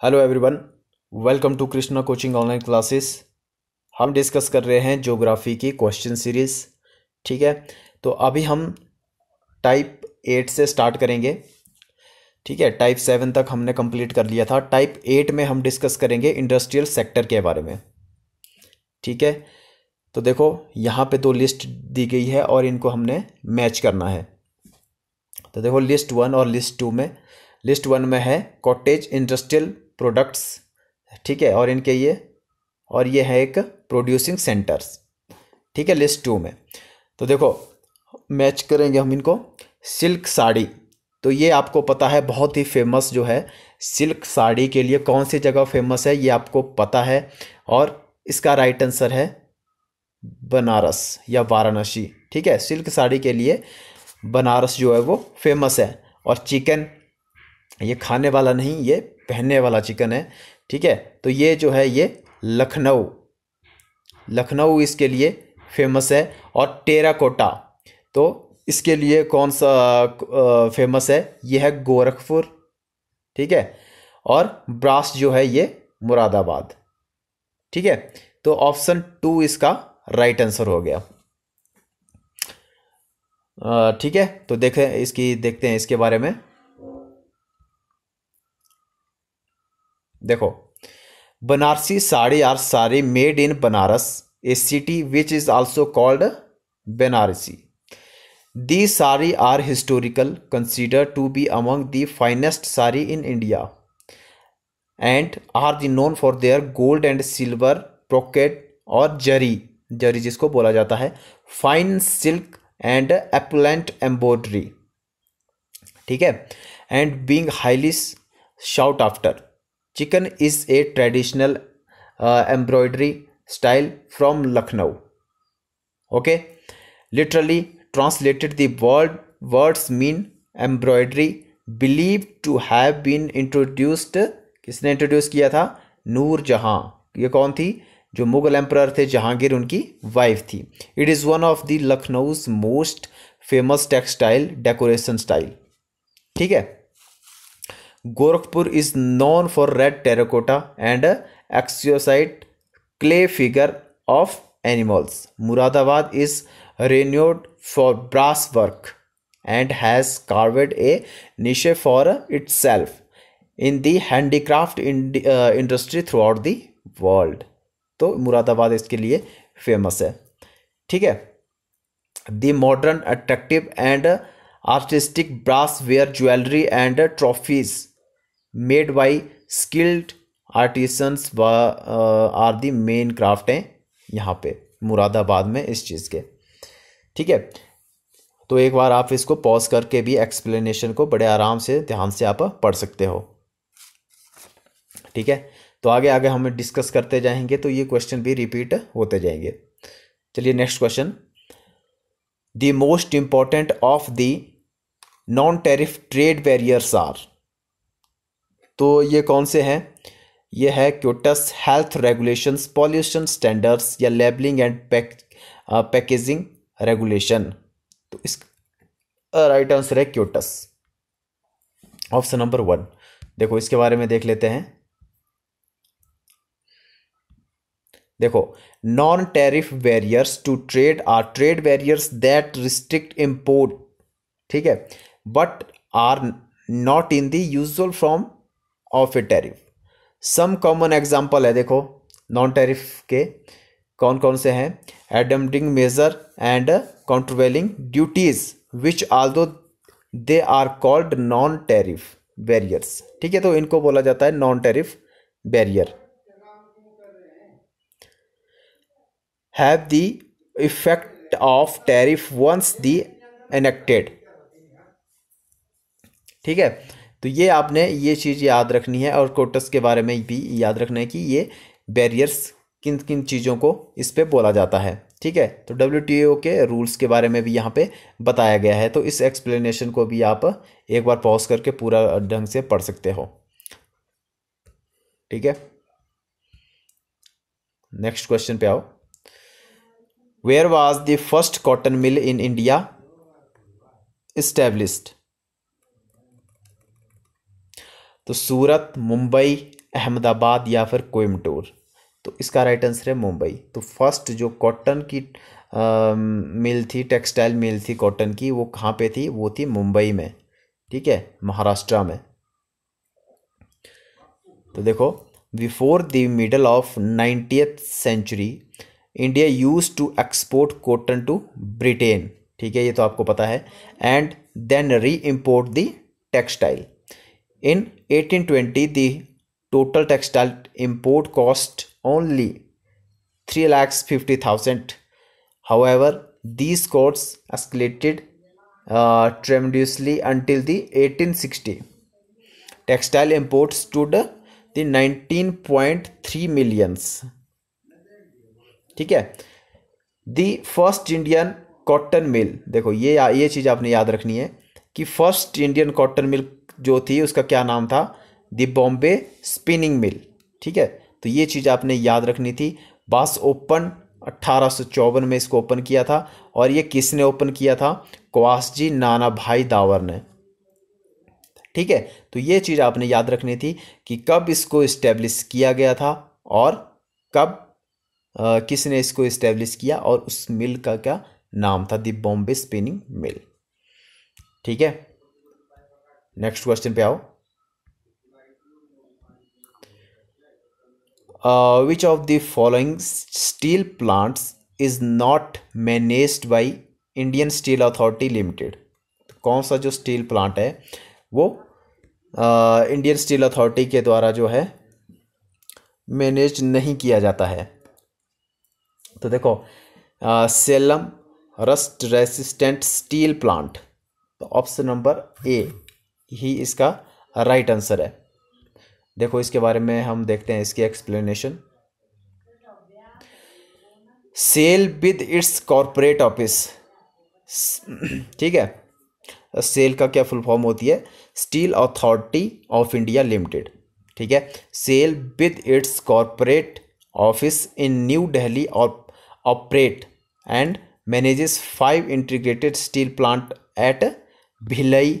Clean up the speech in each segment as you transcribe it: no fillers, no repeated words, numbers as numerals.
Hello everyone, welcome to Krishna coaching online classes. हम discuss कर रहे हैं ज्योग्राफी की क्वेश्चन सीरीज। ठीक है, तो अभी हम टाइप 8 से स्टार्ट करेंगे। ठीक है, टाइप 7 तक हमने कंप्लीट कर लिया था। टाइप 8 में हम डिस्कस करेंगे इंडस्ट्रियल सेक्टर के बारे में। ठीक है, तो देखो यहाँ पे दो लिस्ट दी गई है और इनको हमने मैच करना है। तो देखो लिस्ट 1 और लिस्ट 2 में, लिस्ट 1 में है कॉटेज इंडस्ट्रियल प्रोडक्ट्स। ठीक है, और ये है एक प्रोड्यूसिंग सेंटर्स। ठीक है, लिस्ट 2 में तो देखो मैच करेंगे हम इनको। सिल्क साड़ी, तो ये आपको पता है बहुत ही फेमस जो है सिल्क साड़ी के लिए कौन सी जगह फेमस है ये आपको पता है। और इसका राइट आंसर है बनारस या वाराणसी। ठीक है, सिल्क साड़ी के लिए बनारस जो है वो फेमस है। और चिकन, ये खाने वाला नहीं, ये पहनने वाला चिकन है। ठीक है, तो ये जो है ये लखनऊ, लखनऊ इसके लिए फेमस है। और टेराकोटा, तो इसके लिए कौन सा फेमस है, ये है गोरखपुर। ठीक है, और ब्रास जो है ये मुरादाबाद। ठीक है, तो ऑप्शन 2 इसका राइट आंसर हो गया। ठीक है, तो देखते हैं इसके बारे में। देखो, Banarasi sari are sari made in Banaras, a city which is also called Banarasi. These sari are historical considered to be among the finest sari in India and are the known for their gold and silver brocade और जरी जिसको बोला जाता है, fine silk and एपुलेंट embroidery. ठीक है, and being highly shout after. Chicken is a traditional embroidery style from Lucknow. Okay, literally translated the words mean embroidery, believed to have been introduced, किसने introduce किया था, नूर जहां। ये कौन थी, जो मुगल एम्परर थे जहांगीर, उनकी वाइफ थी। It is one of the Lucknow's most famous textile decoration style. ठीक है, Gorakhpur is known for red terracotta and exquisite clay figure of animals. Moradabad is renowned for brass work and has carved a niche for itself in the handicraft industry throughout the world। तो मुरादाबाद इसके लिए famous है। ठीक है, the modern attractive and artistic brass ware jewellery and trophies made by skilled artisans are the main craft हैं यहाँ पे मुरादाबाद में इस चीज़ के। ठीक है, तो एक बार आप इसको पॉज करके भी एक्सप्लेनेशन को बड़े आराम से ध्यान से आप पढ़ सकते हो। ठीक है, तो आगे आगे हम डिस्कस करते जाएंगे तो ये क्वेश्चन भी रिपीट होते जाएंगे। चलिए next question, the most important of the non tariff trade barriers are. तो ये कौन से हैं, ये है quotas, health regulations, pollution standards या लेबलिंग एंड पैकेजिंग रेगुलेशन। तो इस राइट आंसर है क्योटस, ऑप्शन नंबर 1। देखो इसके बारे में देख लेते हैं। देखो, non tariff barriers to trade are trade barriers that restrict import. ठीक है, but are not in the usual form of a tariff. Some common example है, देखो नॉन टैरिफ के कौन कौन से हैं, एडम्पिंग measure and countervailing duties which although they are called non tariff barriers. ठीक है, तो इनको बोला जाता है non tariff barrier. Have the effect of tariff once the enacted. ठीक है, तो ये आपने ये चीज़ याद रखनी है और कोटस के बारे में भी याद रखना है कि ये बैरियर्स किन किन चीज़ों को इस पे बोला जाता है। ठीक है, तो WTO के रूल्स के बारे में भी यहाँ पे बताया गया है। तो इस एक्सप्लेनेशन को भी आप एक बार पॉज करके पूरा ढंग से पढ़ सकते हो। ठीक है, नेक्स्ट क्वेश्चन पे आओ। Where was the first cotton mill in India established. तो सूरत, मुंबई, अहमदाबाद या फिर कोयम्बटूर? तो इसका राइट आंसर है मुंबई। तो फर्स्ट जो कॉटन की मिल थी, टेक्सटाइल मिल थी कॉटन की, वो कहाँ पे थी? वो थी मुंबई में, ठीक है, महाराष्ट्र में। तो देखो, before the middle of 90th century India use to export cotton to Britain, ठीक है, ये तो आपको पता है, and then reimport the textile. In 1820 the total textile import cost only 3,50,000. However, these costs escalated tremendously until the 1860. Textile imports stood the 19.3 millions. ठीक है। The first Indian cotton mill, देखो ये चीज़ आपने याद रखनी है कि फर्स्ट इंडियन कॉटन मिल जो थी उसका क्या नाम था? दी बॉम्बे स्पिनिंग मिल, ठीक है। तो ये चीज़ आपने याद रखनी थी। बस ओपन 1854 में इसको ओपन किया था, और ये किसने ओपन किया था? क्वासजी नाना भाई दावर ने, ठीक है। तो ये चीज़ आपने याद रखनी थी कि कब इसको इस्टेब्लिश किया गया था और कब किसने इसको इस्टेब्लिश किया, और उस मिल का क्या नाम था? दी बॉम्बे स्पिनिंग मिल, ठीक है। नेक्स्ट क्वेश्चन पे आओ। Which of the following steel plants is not managed by Indian Steel Authority Limited? कौन सा जो स्टील प्लांट है वो इंडियन स्टील अथॉरिटी के द्वारा जो है मैनेज नहीं किया जाता है? तो देखो, Salem rust resistant steel plant, तो ऑप्शन नंबर ए ही इसका राइट आंसर है। देखो, इसके बारे में हम देखते हैं इसकी explanation. SAIL with its corporate office, ठीक है। सेल का क्या फुल फॉर्म होती है? Steel authority of India Limited, ठीक है। SAIL with its corporate office in New Delhi और operate and manages 5 integrated steel plant at Bhilai,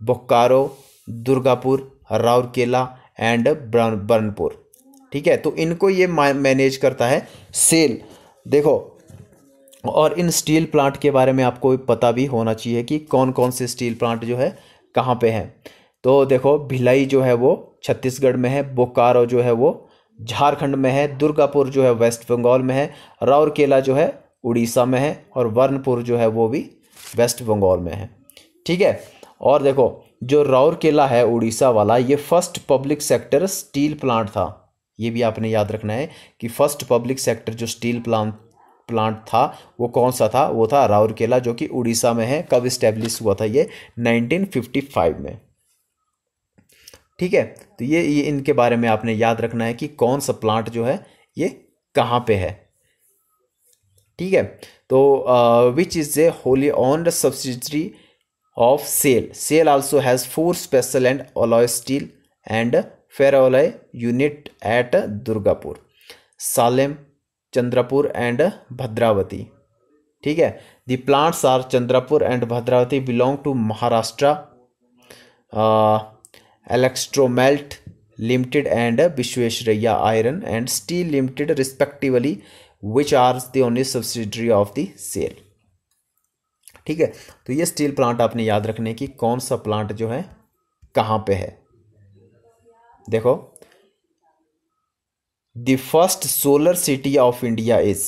Bokaro, Durgapur, Rourkela and Burnpur, ठीक है। तो इनको ये मैनेज करता है सेल। देखो, और इन स्टील प्लांट के बारे में आपको पता भी होना चाहिए कि कौन कौन से स्टील प्लांट जो है कहाँ पे हैं। तो देखो, भिलाई जो है वो छत्तीसगढ़ में है, बोकारो जो है वो झारखंड में है, दुर्गापुर जो है वेस्ट बंगाल में है, राउरकेला जो है उड़ीसा में है, और बर्नपुर जो है वो भी वेस्ट बंगाल में है, ठीक है। और देखो, जो राउरकेला है उड़ीसा वाला, ये first public sector steel plant था। ये भी आपने याद रखना है कि फर्स्ट पब्लिक सेक्टर जो स्टील प्लांट था वो कौन सा था? वो था राउरकेला, जो कि उड़ीसा में है। कब इस्टेब्लिश हुआ था ये? 1955 में, ठीक है। तो ये इनके बारे में आपने याद रखना है कि कौन सा प्लांट जो है ये कहाँ पे है, ठीक है। तो which is a wholly owned subsidiary of SAIL. SAIL also has 4 special and alloy steel and ferroalloy unit at Durgapur, Salem, Chandrapur and Bhadravati, ठीक है। The plants are Chandrapur and Bhadravati belong to Maharashtra Electromelt Limited and Vishweshraya Iron and Steel Limited respectively, which are the only subsidiary of the SAIL, ठीक है। तो ये steel plant आपने याद रखने की कौन सा प्लांट जो है कहाँ पे है। देखो, the first solar city of India is,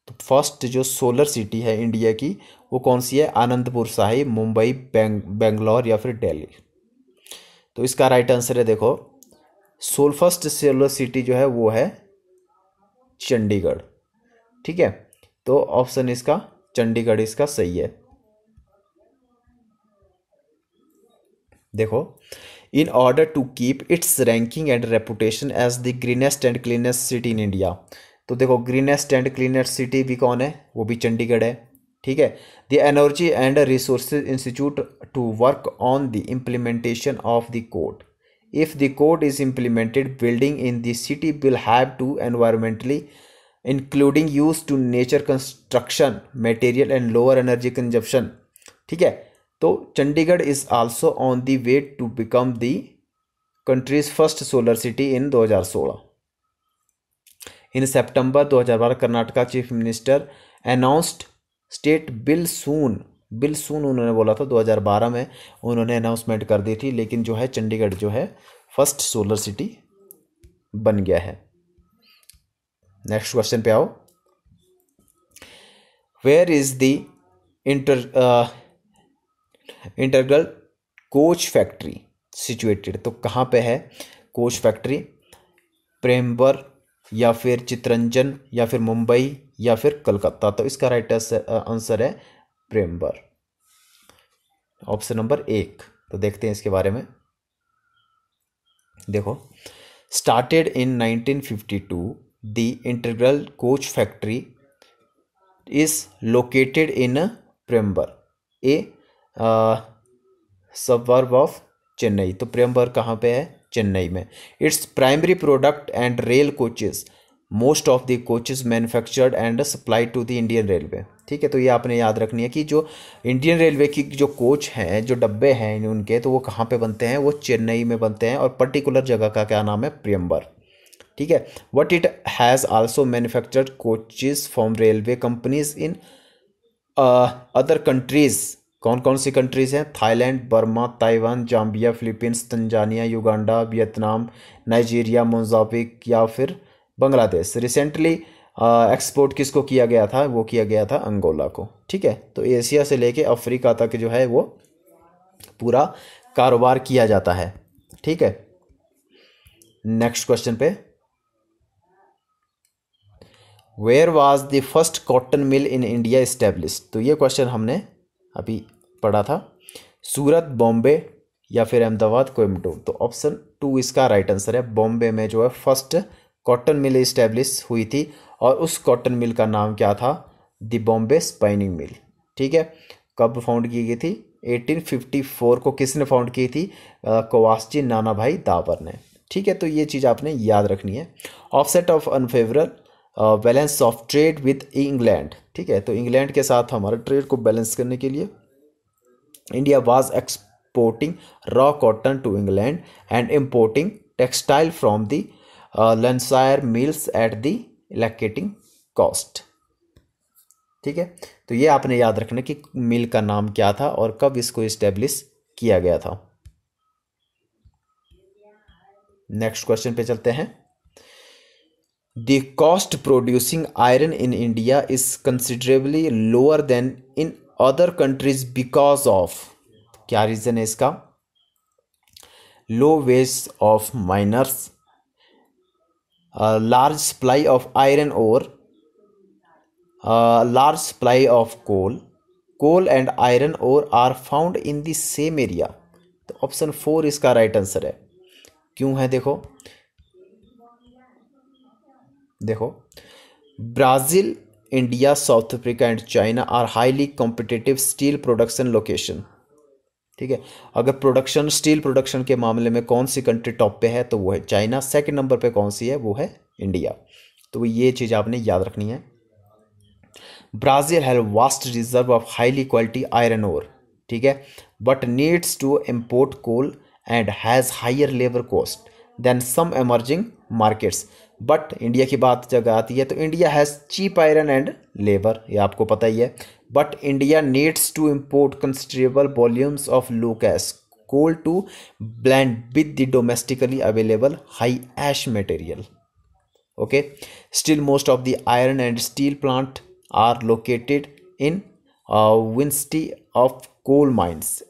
तो फर्स्ट जो सोलर सिटी है इंडिया की वो कौन सी है? आनंदपुर साहिब, मुंबई, बेंगलोर या फिर दिल्ली? तो इसका राइट आंसर है, देखो, फर्स्ट सोलर सिटी जो है वो है चंडीगढ़, ठीक है। तो ऑप्शन इसका चंडीगढ़ इसका सही है। देखो, in order to keep its ranking and reputation as the greenest and cleanest city in India, तो देखो, ग्रीनेस्ट एंड क्लीनेस्ट सिटी भी कौन है? वो भी चंडीगढ़ है, ठीक है। The energy and resources institute to work on the implementation of the code, if the code is implemented building in the city will have to environmentally including use to nature construction material and lower energy consumption, ठीक है। तो Chandigarh is also on the way to become the country's first solar city in 2016। In सितंबर 2012 Karnataka chief minister announced state bill soon उन्होंने बोला था 2012 में उन्होंने announcement कर दी थी, लेकिन जो है चंडीगढ़ जो है फर्स्ट सोलर सिटी बन गया है। नेक्स्ट क्वेश्चन पे आओ। Where is the integral coach factory situated? तो कहाँ पे है कोच फैक्ट्री? प्रेमबर या फिर चितरंजन या फिर मुंबई या फिर कलकत्ता? तो इसका राइट आंसर है प्रेमबर, ऑप्शन नंबर 1। तो देखते हैं इसके बारे में। देखो, started in 1952 the integral coach factory is located in Perambur, a suburb of Chennai. तो प्रेमबर कहाँ पे है? चेन्नई में। Its primary product and rail coaches, most of the coaches manufactured and supply to the Indian railway. ठीक है, तो ये आपने याद रखनी है कि जो इंडियन रेलवे की जो कोच हैं, जो डब्बे हैं उनके, तो वो कहाँ पे बनते हैं? वो चेन्नई में बनते हैं, और पर्टिकुलर जगह का क्या नाम है? प्रेमबर। ठीक है। What it has also manufactured coaches from railway companies in other countries. कौन कौन सी कंट्रीज़ हैं? Thailand, Burma, Taiwan, Zambia, Philippines, Tanzania, Uganda, Vietnam, Nigeria, Mozambique या फिर बांग्लादेश। रिसेंटली एक्सपोर्ट किसको किया गया था? वो किया गया था अंगोला को। ठीक है, तो एशिया से लेके अफ्रीका तक जो है वो पूरा कारोबार किया जाता है। ठीक है, नेक्स्ट क्वेश्चन पे। Where was the first cotton mill in India established? तो ये क्वेश्चन हमने अभी पढ़ा था। सूरत, बॉम्बे या फिर अहमदाबाद, कोयम्बटूर? तो ऑप्शन 2 इसका राइट आंसर है। बॉम्बे में जो है फर्स्ट कॉटन मिल इस्टेब्लिश हुई थी, और उस कॉटन मिल का नाम क्या था? द बॉम्बे स्पाइनिंग मिल। ठीक है, कब फाउंड की गई थी? 1854 को। किसने फाउंड की थी? कवासजी नाना भाई दाबर ने। ठीक है, तो ये चीज़ आपने याद रखनी है। Offset of unfavourable balance of trade with England. ठीक है, तो इंग्लैंड के साथ हमारे ट्रेड को बैलेंस करने के लिए India was exporting raw cotton to England and importing textile from the Lancashire mills at the escalating cost. ठीक है, तो ये आपने याद रखना कि मिल का नाम क्या था और कब इसको इस्टेब्लिश किया गया था। नेक्स्ट क्वेश्चन पे चलते हैं। The cost producing iron in India is considerably lower than in other countries because of, क्या रीज़न है इसका? Low wage of miners, large supply of iron ore, large supply of coal and iron ore are found in the same area. तो option 4 इसका right answer है। क्यों है? देखो, Brazil, India, South Africa and China are highly competitive steel production location. ठीक है, अगर production, steel production के मामले में कौन सी कंट्री टॉप पे है? तो वो है चाइना। सेकंड नंबर पे कौन सी है? वो है इंडिया। तो ये चीज़ आपने याद रखनी है। Brazil have vast reserve of highly quality iron ore. ठीक है, but needs to import coal and has higher labour cost than some emerging markets. But India की बात जब आती है तो India has cheap iron and labour, ये आपको पता ही है। But India needs to import considerable volumes of low ash coal to blend with the domestically available high ash material. Okay, still most of the iron and steel plant are located in विंस्टी of coal mines.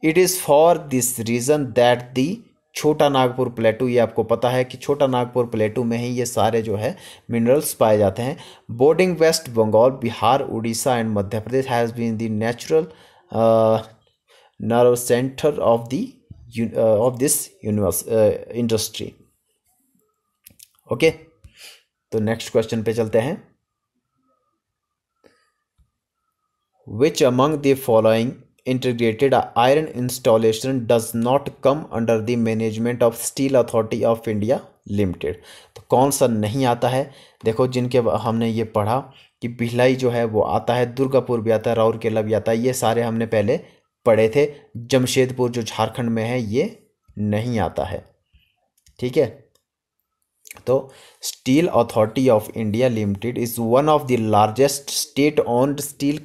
It is for this reason that the Chota Nagpur प्लेटू, ये आपको पता है कि छोटा नागपुर प्लेटू में ही ये सारे जो है मिनरल्स पाए जाते हैं। Bordering West Bengal, Bihar, Orissa and Madhya Pradesh has been the natural nerve centre of this industry. Okay, तो नेक्स्ट क्वेश्चन पे चलते हैं। Which among the following integrated iron installation does not come under the management of Steel Authority of India Limited? तो कौन सा नहीं आता है? देखो, जिनके हमने ये पढ़ा कि भिलाई जो है वो आता है, दुर्गापुर भी आता है, राउरकेला भी आता है, ये सारे हमने पहले पढ़े थे। जमशेदपुर जो झारखंड में है ये नहीं आता है। ठीक है। तो steel authority of India limited is one of the largest state owned steel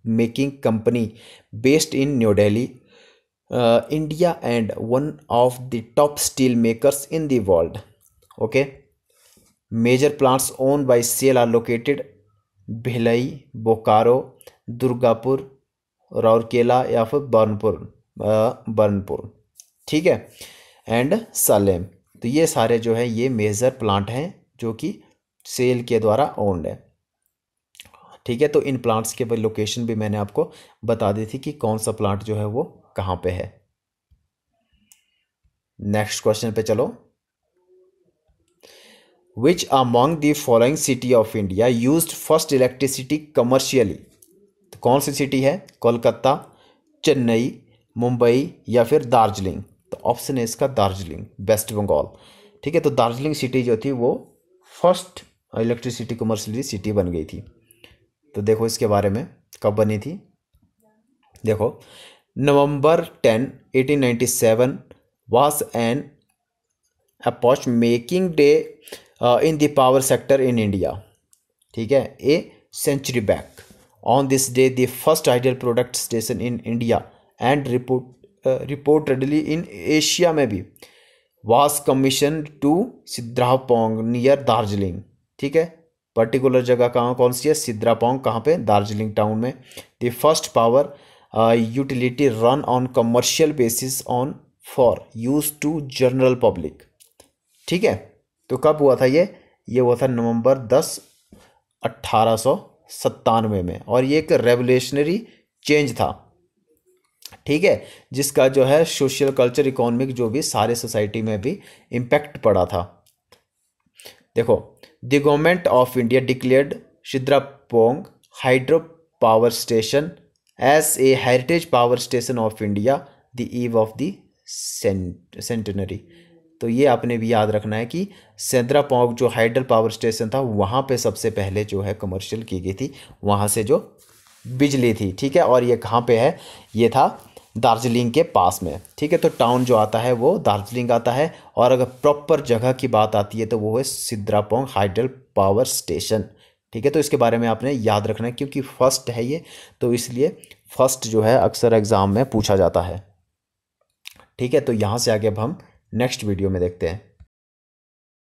making company based in New Delhi, India, and one of the top steel makers in the world. Okay, major plants owned by SAIL are located Bhilai, Bokaro, Durgapur, Rourkela या फिर बर्नपुर, ठीक है, and Salem. तो ये सारे जो है ये मेजर प्लांट हैं जो कि सेल के द्वारा ओन्ड है, ठीक है। तो इन प्लांट्स के लोकेशन भी मैंने आपको बता दी थी कि कौन सा प्लांट जो है वो कहाँ पे है। नेक्स्ट क्वेश्चन पे चलो। Which among the following city of India used first electricity commercially? तो कौन सी सिटी है? कोलकाता, चेन्नई, मुंबई या फिर दार्जिलिंग? तो ऑप्शन है इसका दार्जिलिंग, वेस्ट बंगाल, ठीक है। तो दार्जिलिंग सिटी जो थी वो फर्स्ट इलेक्ट्रिसिटी कमर्शियली सिटी बन गई थी। तो देखो इसके बारे में कब बनी थी। देखो, नवंबर 10, 1897 was an epoch making day in the power sector in India, ठीक है, a century back. On this day, the first ideal product station in India and reportedly in Asia में भी was commissioned to Sidrapong near Darjeeling, ठीक है। Particular जगह कहाँ कौन सी है? सिद्रापोंग, कहाँ पे? दार्जिलिंग टाउन में। The first power utility run on commercial basis on for use to general public, ठीक है। तो कब हुआ था ये हुआ था नवंबर 10, 1897 में, और ये एक रेवोल्यूशनरी चेंज था, ठीक है, जिसका जो है सोशल, कल्चर, इकोनॉमिक जो भी सारे सोसाइटी में भी इम्पैक्ट पड़ा था। देखो, the government of India declared Sidrapong hydro power station as a heritage power station of India the eve of the centenary. तो ये आपने भी याद रखना है कि सिद्रापोंग जो हाइडल पावर स्टेशन था वहाँ पे सबसे पहले जो है कमर्शियल की गई थी, वहाँ से जो बिजली थी, ठीक है। और ये कहाँ पे है? ये था दार्जिलिंग के पास में, ठीक है। तो टाउन जो आता है वो दार्जिलिंग आता है, और अगर प्रॉपर जगह की बात आती है तो वो है सिद्रापोंग हाइडल पावर स्टेशन, ठीक है। तो इसके बारे में आपने याद रखना है क्योंकि फर्स्ट है ये, तो इसलिए फर्स्ट जो है अक्सर एग्जाम में पूछा जाता है, ठीक है। तो यहाँ से आगे अब हम नेक्स्ट वीडियो में देखते हैं।